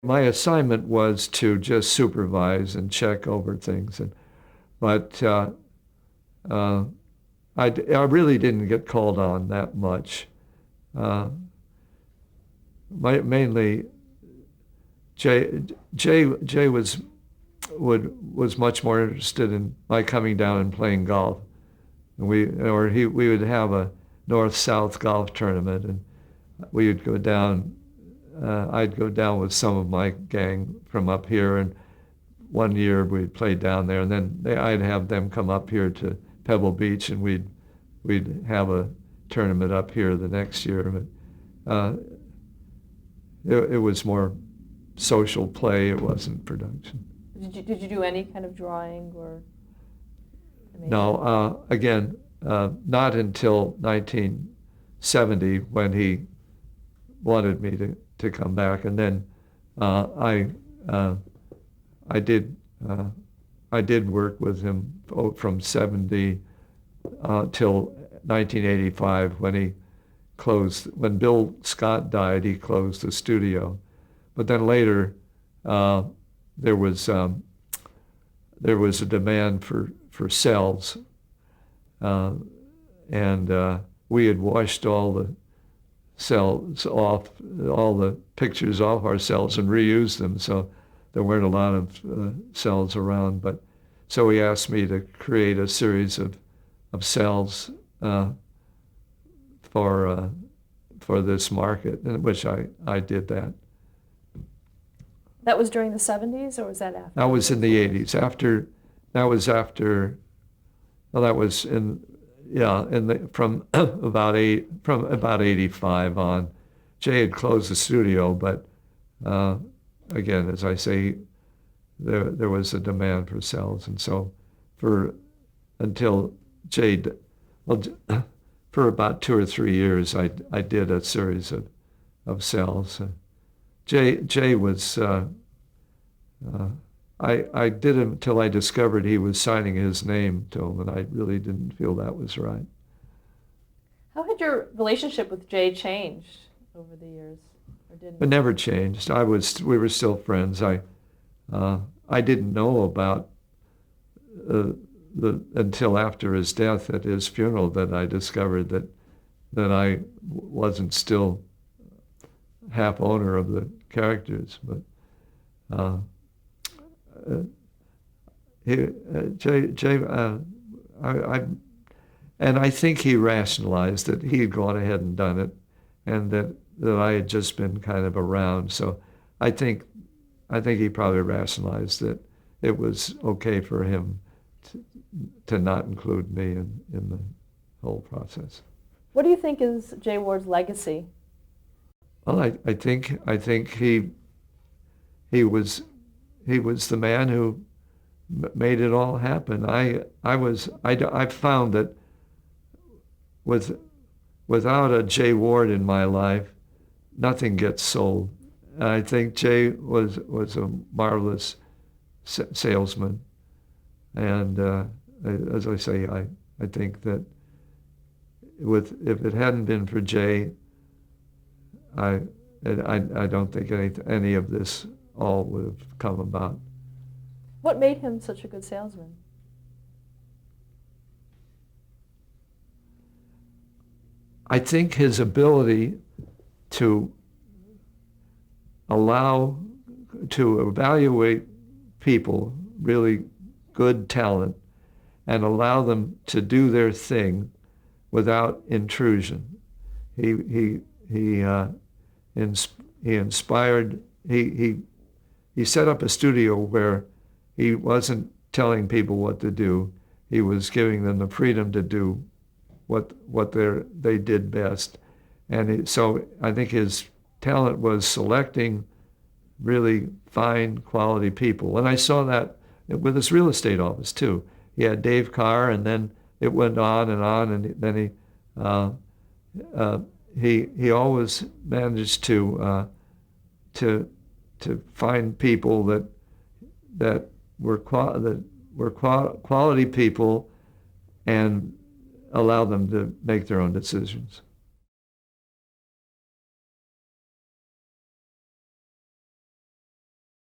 My assignment was to just supervise and check over things, but uh, I really didn't get called on that much. Uh, mainly, Jay Jay was much more interested in my coming down and playing golf. And we would have a north-south golf tournament, and we would go down. I'd go down with some of my gang from up here, and one year we'd play down there, and then I'd have them come up here to Pebble Beach, and we'd have a tournament up here the next year. But it was more social play. It wasn't production. Did you do any kind of drawing or? No, again, not until 1970 when he wanted me to come back, and then I did work with him from 70 till 1985 when Bill Scott died. He closed the studio, but then later there was a demand for cells, and we had washed all the cells off, all the pictures off our cells, and reused them, so there weren't a lot of cells around. But so he asked me to create a series of cells for this market, in which I did that. That was during the 70s, or was that after? That was in the 80s. From about 85 on. Jay had closed the studio, but again, as I say, there was a demand for cells, and so until Jay, for about 2 or 3 years, I did a series of cells. Jay was. I did him until I discovered he was signing his name to him, and I really didn't feel that was right. How had your relationship with Jay changed over the years, or didn't? It never changed. We were still friends. I didn't know about until after his death, at his funeral, that I discovered that I wasn't still half owner of the characters, but. I think he rationalized that he had gone ahead and done it, and that I had just been kind of around. So I think he probably rationalized that it was okay for him to not include me in the whole process. What do you think is Jay Ward's legacy? Well, I think he was the man who made it all happen. I found that without a Jay Ward in my life, nothing gets sold. And I think Jay was a marvelous salesman, and as I say, I think that if it hadn't been for Jay, I don't think any of this all would have come about. What made him such a good salesman? I think his ability to evaluate people, really good talent, and allow them to do their thing without intrusion. He inspired. He set up a studio where he wasn't telling people what to do. He was giving them the freedom to do what they did best. And so I think his talent was selecting really fine quality people. And I saw that with his real estate office too. He had Dave Carr, and then it went on, and then he always managed to find people that were quality people, and allow them to make their own decisions.